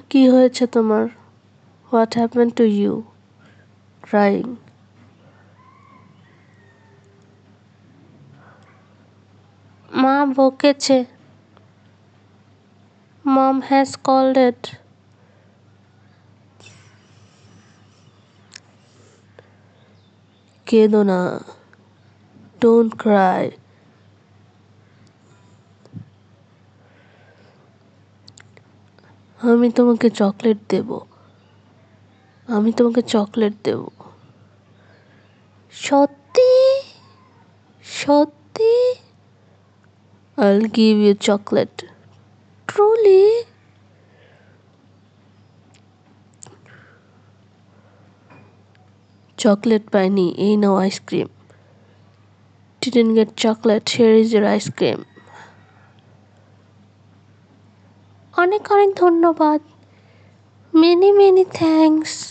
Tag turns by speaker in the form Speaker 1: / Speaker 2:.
Speaker 1: কি হয়েছে তোমার? What happened to you? Crying. মা বকেছে। Mom has scolded. কেঁদো না। Don't cry. আমি তোমাকে চকলেট দেব। আমি তোমাকে চকলেট দেব। সত্যি? সত্যি? I'll give you chocolate. Truly? Chocolate পাইনি, এই নাও ice cream. Didn't get chocolate, here is your ice cream. অনেক অনেক ধন্যবাদ। Many many thanks.